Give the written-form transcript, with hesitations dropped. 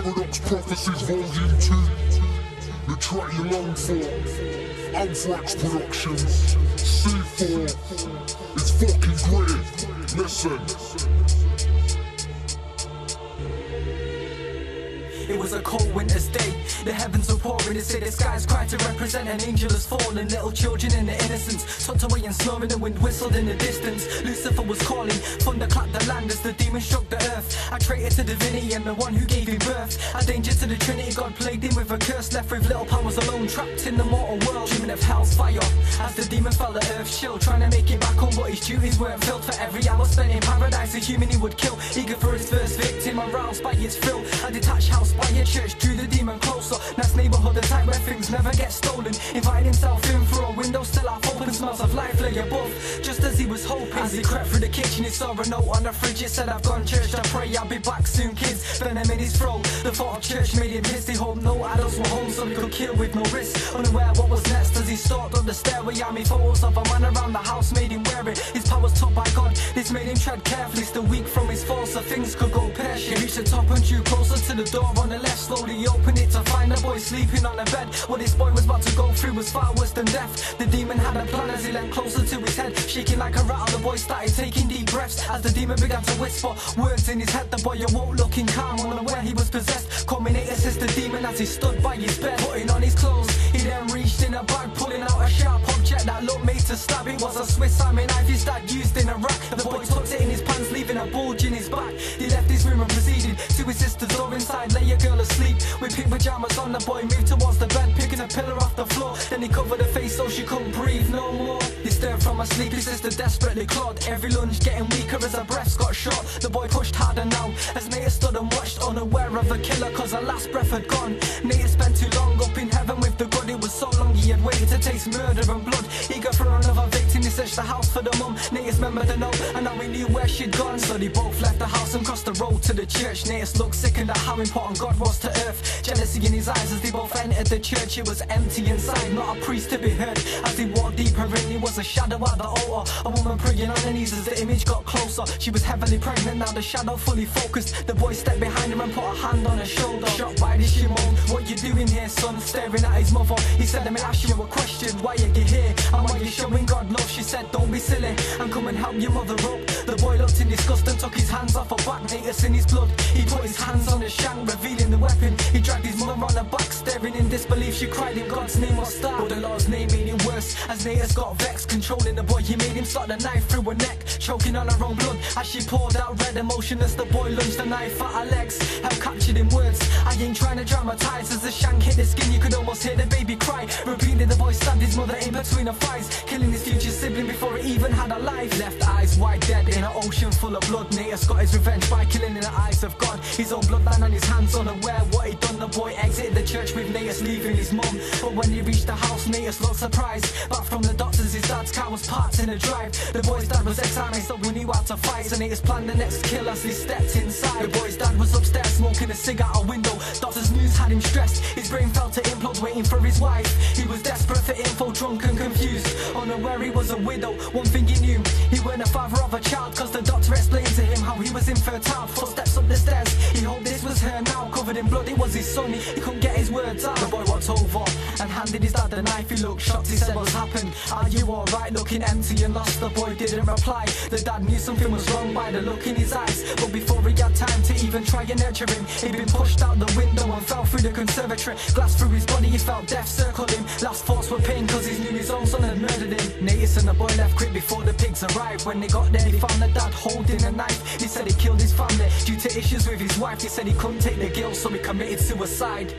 Paradox Prophecies Volume 2. The track you long for. Anfrax Productions. C4. It's fucking great. Listen. It was a cold winter's day, the heavens were pouring. They say the skies cried to represent an angel has fallen. Little children in their innocence, tucked away and snoring, the wind whistled in the distance. Lucifer was calling, thunder clapped the land as the demon shook the earth. I traitor to divinity and the one who gave him birth. A danger to the Trinity, God plagued him with a curse. Left with little powers alone, trapped in the mortal world, dreaming of hell's fire. As the demon felt the earth chill, trying to make it back home, but his duties weren't filled. For every hour spent in paradise, a human he would kill. Eager for his first victim, aroused by its thrill. A detached house by a church drew the demon closer. Nice neighborhood, a type where things never get stolen. Invited himself in through a window still half open, smells of life lay above, just as he was hoping. As he crept through the kitchen, he saw a note on the fridge. It said, I've gone church to pray, I'll be back soon, kids. Venom in his throat, the thought of church made him pissed. He hoped no adults were home so he could kill with no risk. Unaware what was next as he stalked up the stairway. Army photos of a man around the house made him wear it. His powers taught by God, this made him tread carefully. Still weak from his fall, so things could go pear-shaped. He reached the top and drew closer to the door on the left. Slowly opened it to find a boy sleeping on a bed. What this boy was about to go through was far worse than death. The demon had a plan as he leant closer to his head. Shaking like a rattle, the boy started taking deep breaths. As the demon began to whisper words in his head, the boy awoke looking calm, unaware he was possessed. Culminated assist the demon as he stood by his bed, putting on his clothes. He then reached in a bag, pulling out a sharp object that looked made to stab. It was a Swiss Army knife his dad used in Iraq. The boy tucked it in his pants, leaving a bulge in his back. He left his room and proceeded to his sister's door. Inside lay a girl asleep with pink pajamas on. The boy moved towards the bed, picking a pillar off the floor. Then he covered her face so she couldn't breathe no more. He stirred from her sleep, his sister desperately clawed. Every lunge getting weaker as her breaths got short. The boy pushed harder now as Natas stood and watched, unaware of the killer cause her last breath had gone. Natas spent too long up in heaven with the good. It was so long he had waited to taste murder and blood. Eager for another victim, he searched the house for the mum. Natas remembered the note and now he knew where she'd gone. So they both left the house and crossed the road to the church. Natas looked sickened at how important God was to earth. Jealousy in his eyes as they both entered the church. It was empty inside, not a priest to be heard. As they walked deeper in, it was a shadow at the altar. A woman praying on her knees as the image got closer. She was heavily pregnant, now the shadow fully focused. The boy stepped behind her and put a hand on her shoulder. Shocked by this, she moaned, what you doing here, son? Staring at his mother, he said, let me ask you a question. Why are you here? And why you showing God love? She said, don't be silly and come and help your mother up. The boy looked in disgust and took his hands off her back. Natas in his blood, he put his hands on her shank, revealing the weapon. He dragged his mother on her back, staring in disbelief. She cried in God's name or start, but the Lord's name made it worse. As Natas got vexed, controlling the boy, he made him slot the knife through her neck, choking on her own blood. As she poured out red emotion as the boy lunged the knife at her legs, held captured in words. I ain't trying to dramatize, as the shank hit the skin you could almost hear the baby cry. Repeatedly the boy stabbed his mother in between her thighs, killing his future sibling before he even had a life. Left eyes wide dead in an ocean full of blood. Natas got his revenge by killing in the eyes of God. His own bloodline on his hands, unaware what he'd done. The boy exited the church with Natas leaving his mum, but when he reached the house, Natas looked surprised. Back from the doctors, his dad's car was parked in a drive. The boy's dad was ex-army, so we knew how to fight. So Natas planned the next kill as he stepped inside. The boy's dad was upstairs smoking a cig out a window. Doctor's news had him stressed, his brain felt to implode, waiting for his wife. He was desperate for info, drunk and confused, unaware he was a widow. One thing he knew, he weren't a father of a child, cause the doctor explained to him how he was infertile. Footsteps up the stairs, he hoped this was her now. Covered in blood, it was his son, he couldn't get his words out. The boy walked over and handed his dad the knife. He looked shocked, he said, what's happened? Are you alright? Looking empty and lost, the boy didn't reply. The dad knew something was wrong by the look in his eyes, but before he had time to even try and nurture him, he'd been pushed out the window and fell through the conservatory. Glass through his body, he felt death circled him. Last thoughts were pain cause he knew his own son had murdered him. Natas and the boy left quick before the pigs arrived. When they got there, they found the dad holding a knife. He said he killed his family due to issues with his wife. He said he couldn't take the guilt, so he committed suicide.